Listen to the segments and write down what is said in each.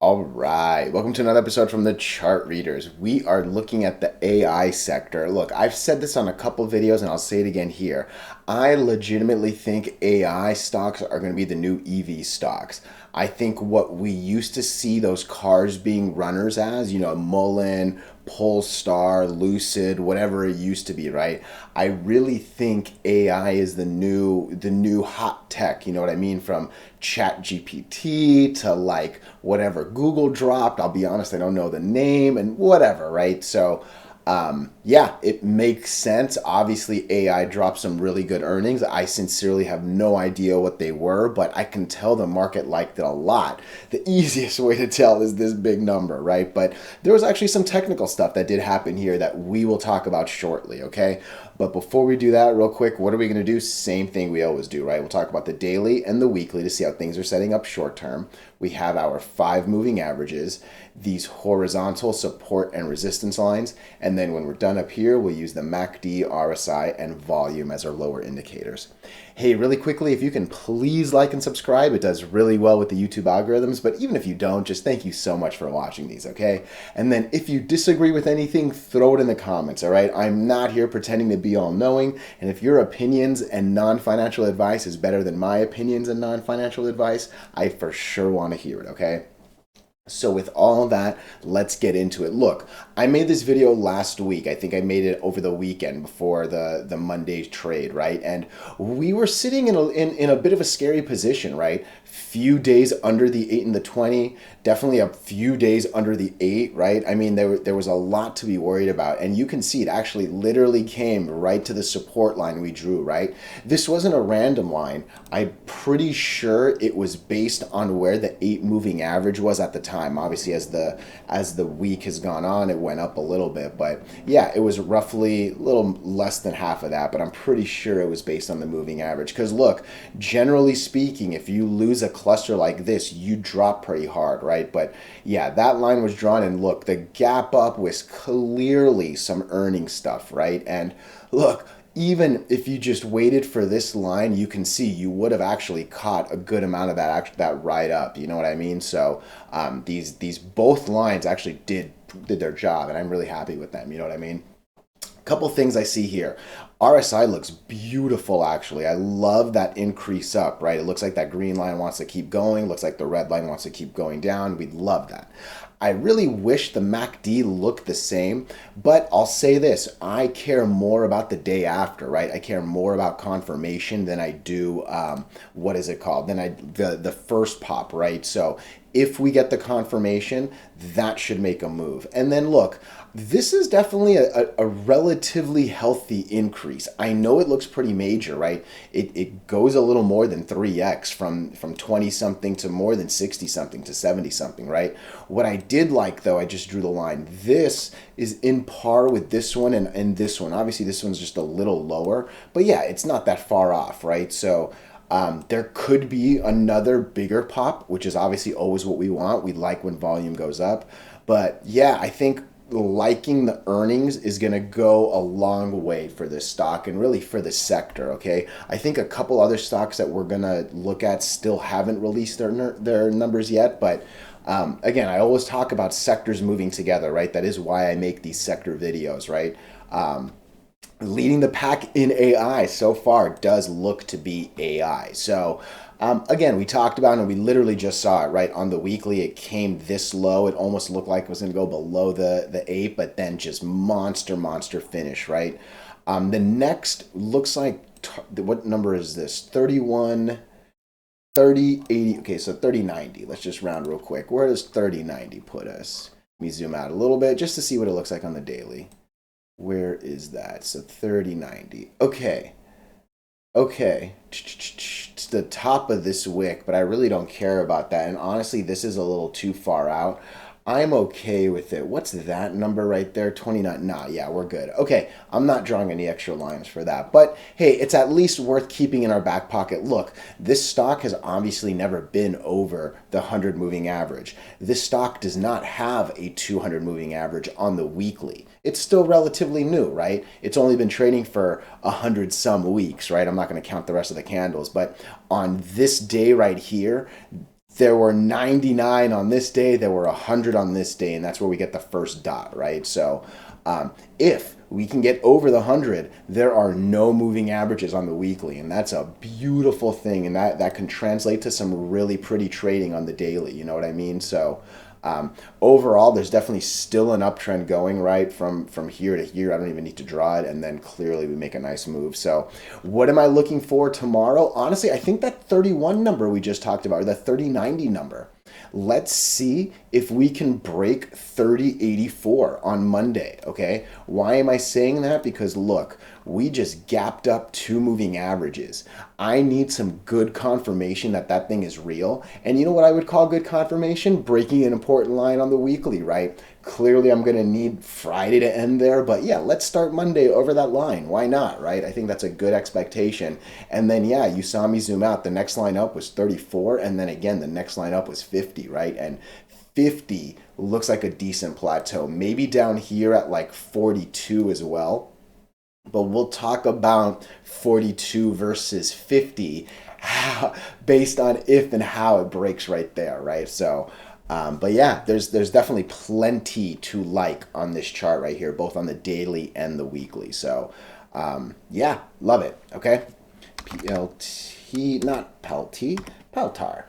All right, welcome to another episode from the Chart Readers. We are looking at the AI sector. Look, I've said this on a couple videos and I'll say it again here. I legitimately think AI stocks are going to be the new EV stocks. I think what we used to see those cars being runners as, Mullen, Polestar, Lucid, whatever it used to be, right? I really think AI is the new hot tech, you know what I mean? From Chat GPT to like whatever Google dropped. I'll be honest, I don't know the name and whatever, right? So yeah, it makes sense. Obviously, AI dropped some really good earnings. I sincerely have no idea what they were, but I can tell the market liked it a lot. The easiest way to tell is this big number, right? But there was actually some technical stuff that did happen here that we will talk about shortly, okay? But before we do that, real quick, what are we going to do? Same thing we always do, right? We'll talk about the daily and the weekly to see how things are setting up short term. We have our 5 moving averages, these horizontal support and resistance lines, and then when we're done up here, we'll use the MACD, RSI, and volume as our lower indicators. Hey, really quickly, if you can please like and subscribe, it does really well with the YouTube algorithms, but even if you don't, just thank you so much for watching these, okay? And then if you disagree with anything, throw it in the comments, all right? I'm not here pretending to be all-knowing, and if your opinions and non-financial advice is better than my opinions and non-financial advice, I for sure want to hear it, okay? So with all that, let's get into it. Look, I made this video last week. I think I made it over the weekend before the Monday trade, right? And we were sitting in a bit of a scary position, right? Few days under the 8 and the 20, definitely a few days under the 8, right? I mean, there was a lot to be worried about. And you can see it actually literally came right to the support line we drew, right? This wasn't a random line. I'm pretty sure it was based on where the 8 moving average was at the time. Obviously, as the week has gone on, it went up a little bit. But yeah, it was roughly a little less than half of that. But I'm pretty sure it was based on the moving average. Because look, generally speaking, if you lose a cluster like this, you drop pretty hard, right? But yeah, that line was drawn, and look, the gap up was clearly some earning stuff, right? And look, even if you just waited for this line, you can see you would have actually caught a good amount of that ride up. You know what I mean? So these both lines actually did their job, and I'm really happy with them. You know what I mean? Couple things I see here. RSI looks beautiful, actually. I love that increase up, right? It looks like that green line wants to keep going. Looks like the red line wants to keep going down. We'd love that. I really wish the MACD looked the same, but I'll say this. I care more about the day after, right? I care more about confirmation than I do, what is it called? The first pop, right? So if we get the confirmation, that should make a move. And then look, this is definitely a relatively healthy increase. I know it looks pretty major, right? It goes a little more than 3x from 20 something to more than 60 something to 70 something, right? What I did like, though, I just drew the line. This is in par with this one and this one. Obviously, this one's just a little lower, but yeah, it's not that far off, right? So there could be another bigger pop, which is obviously always what we want. We like when volume goes up. But yeah, I think liking the earnings is going to go a long way for this stock and really for the sector, okay? I think a couple other stocks that we're going to look at still haven't released their numbers yet, but again, I always talk about sectors moving together, right? That is why I make these sector videos, right? Leading the pack in AI so far does look to be AI. So again, we talked about it and we literally just saw it, right? On the weekly, it came this low. It almost looked like it was going to go below the 8, but then just monster finish, right? The next looks like, what number is this? 31, 30, 80. Okay, so 3090. Let's just round real quick. Where does 3090 put us? Let me zoom out a little bit just to see what it looks like on the daily. Where is that? So 3090. Okay. It's the top of this wick, but I really don't care about that. And honestly, this is a little too far out. I'm okay with it. What's that number right there? 29. Nah, yeah, we're good. Okay, I'm not drawing any extra lines for that. But hey, it's at least worth keeping in our back pocket. Look, this stock has obviously never been over the 100 moving average. This stock does not have a 200 moving average on the weekly. It's still relatively new, right? It's only been trading for 100 some weeks, right? I'm not going to count the rest of the candles, but on this day right here, there were 99 on this day, there were 100 on this day, and that's where we get the first dot, right? So if we can get over the 100, there are no moving averages on the weekly, and that's a beautiful thing, and that can translate to some really pretty trading on the daily, you know what I mean? So overall, there's definitely still an uptrend going, right, from here to here. I don't even need to draw it, and then clearly we make a nice move. So what am I looking for tomorrow? Honestly, I think that 31 number we just talked about, or the 3090 number. Let's see if we can break 3084 on Monday, okay? Why am I saying that? Because look, we just gapped up two moving averages. I need some good confirmation that that thing is real. And you know what I would call good confirmation? Breaking an important line on the weekly, right? Clearly, I'm going to need Friday to end there. But yeah, let's start Monday over that line. Why not, right? I think that's a good expectation. And then, yeah, you saw me zoom out. The next line up was 34. And then again, the next line up was 50, right? And 50 looks like a decent plateau. Maybe down here at like 42 as well. But we'll talk about 42 versus 50 based on if and how it breaks right there, right? So, but yeah, there's definitely plenty to like on this chart right here, both on the daily and the weekly. So, yeah, love it. Okay, PLT, not PLT, PLTR.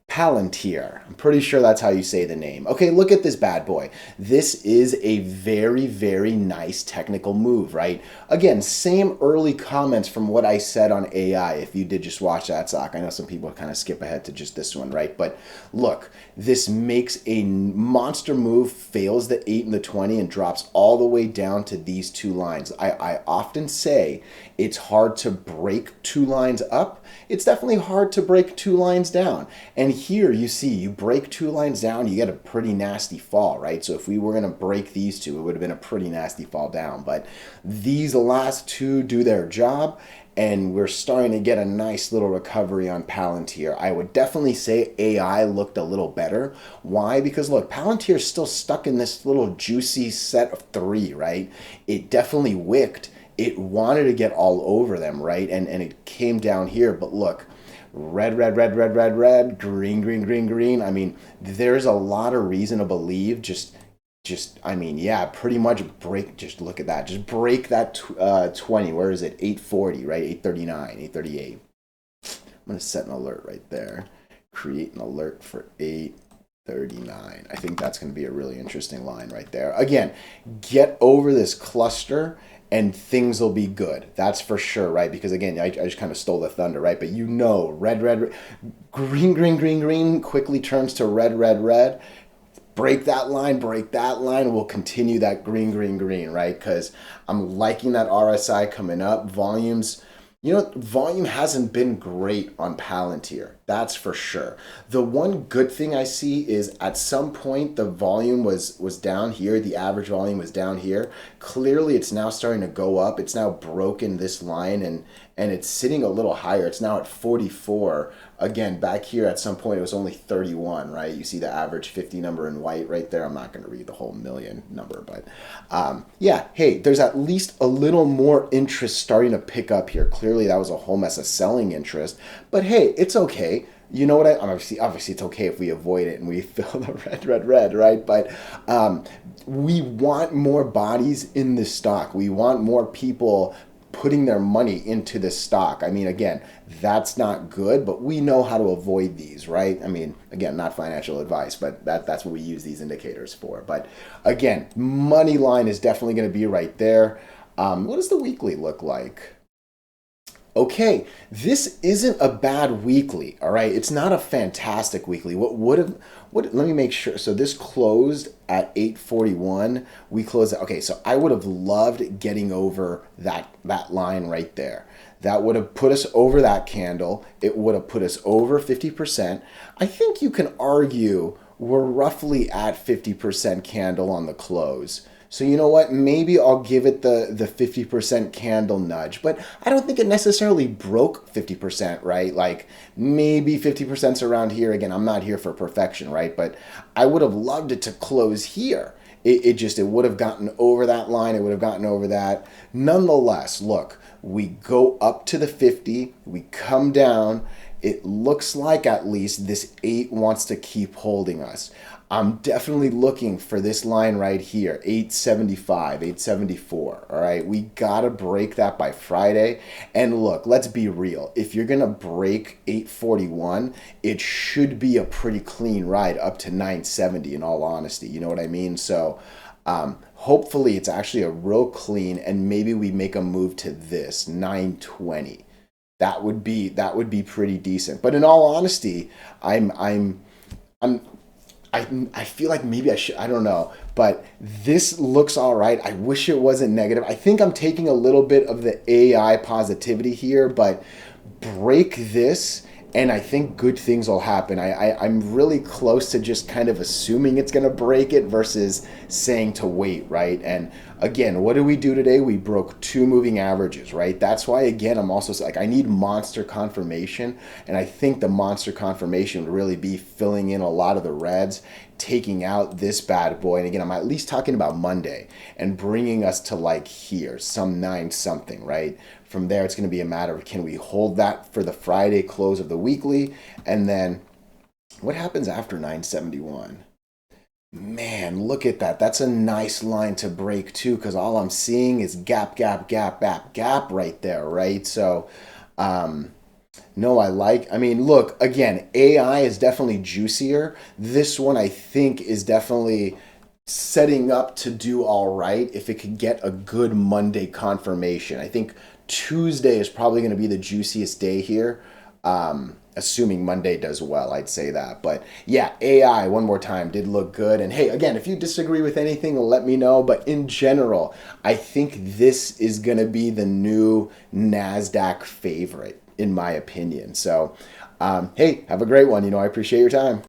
Palantir. I'm pretty sure that's how you say the name. Okay, look at this bad boy. This is a very, very nice technical move, right? Again, same early comments from what I said on AI, if you did just watch that stock. I know some people kind of skip ahead to just this one, right? But look, this makes a monster move, fails the 8 and the 20, and drops all the way down to these two lines. I often say it's hard to break two lines up. It's definitely hard to break two lines down. And here you see, you break two lines down, you get a pretty nasty fall, right? So if we were going to break these two, it would have been a pretty nasty fall down. But these last two do their job, and we're starting to get a nice little recovery on Palantir. I would definitely say AI looked a little better. Why? Because look, Palantir is still stuck in this little juicy set of three, right? It definitely wicked. It wanted to get all over them, right? And it came down here, but look, red, red, red, red, red, red, green, green, green, green. I mean, there's a lot of reason to believe I mean, yeah, pretty much break, just look at that. Just break that 20. Where is it? 840, right? 839, 838. I'm going to set an alert right there. Create an alert for 839. I think that's going to be a really interesting line right there. Again, get over this cluster and things will be good. That's for sure, right? Because again, I just kind of stole the thunder, right? But you know, red, red, red, green, green, green, green quickly turns to red, red, red. Break that line, we'll continue that green, green, green, right? Because I'm liking that RSI coming up. Volumes, you know, volume hasn't been great on Palantir. That's for sure. The one good thing I see is at some point the volume was down here. The average volume was down here. Clearly it's now starting to go up. It's now broken this line and it's sitting a little higher. It's now at 44. Again, back here at some point it was only 31, right? You see the average 50 number in white right there. I'm not going to read the whole million number, but yeah, hey, there's at least a little more interest starting to pick up here. Clearly that was a whole mess of selling interest, but hey, it's okay. You know what obviously it's okay if we avoid it and we fill the red, red, red, right? But we want more bodies in this stock. We want more people putting their money into this stock. I mean, again, that's not good, but we know how to avoid these, right? I mean, again, not financial advice, but that's what we use these indicators for. But again, money line is definitely going to be right there. What does the weekly look like? Okay, this isn't a bad weekly, all right? It's not a fantastic weekly. Let me make sure. So this closed at 841. We closed okay, so I would have loved getting over that line right there. That would have put us over that candle. It would have put us over 50%. I think you can argue we're roughly at 50% candle on the close. So you know what? Maybe I'll give it the 50% candle nudge, but I don't think it necessarily broke 50%, right? Like maybe 50%'s around here. Again, I'm not here for perfection, right? But I would have loved it to close here. It would have gotten over that line. It would have gotten over that. Nonetheless, look, we go up to the 50, we come down, it looks like at least this 8 wants to keep holding us. I'm definitely looking for this line right here, 875, 874. All right, we got to break that by Friday. And look, let's be real. If you're going to break 841, it should be a pretty clean ride up to 970 in all honesty. You know what I mean? So hopefully it's actually a real clean and maybe we make a move to this 920. That would be pretty decent. But in all honesty, I'm I feel like maybe I should, I don't know, but this looks all right. I wish it wasn't negative. I think I'm taking a little bit of the AI positivity here, but break this and I think good things will happen. I'm really close to just kind of assuming it's going to break it versus saying to wait, right? And again, what did we do today? We broke 2 moving averages, right? That's why, again, I'm also like, I need monster confirmation. And I think the monster confirmation would really be filling in a lot of the reds, taking out this bad boy. And again, I'm at least talking about Monday and bringing us to like here, some 9 something, right? From there, it's going to be a matter of can we hold that for the Friday close of the weekly? And then what happens after 971? Man, look at that. That's a nice line to break too, because all I'm seeing is gap, gap, gap, gap, gap right there, right? So, um, no, I mean, look, again, AI is definitely juicier. This one, I think, is definitely setting up to do all right if it could get a good Monday confirmation. I think Tuesday is probably going to be the juiciest day here. Assuming Monday does well, I'd say that. But yeah, AI, one more time, did look good. And hey, again, if you disagree with anything, let me know. But in general, I think this is going to be the new NASDAQ favorite, in my opinion. So, hey, have a great one. I appreciate your time.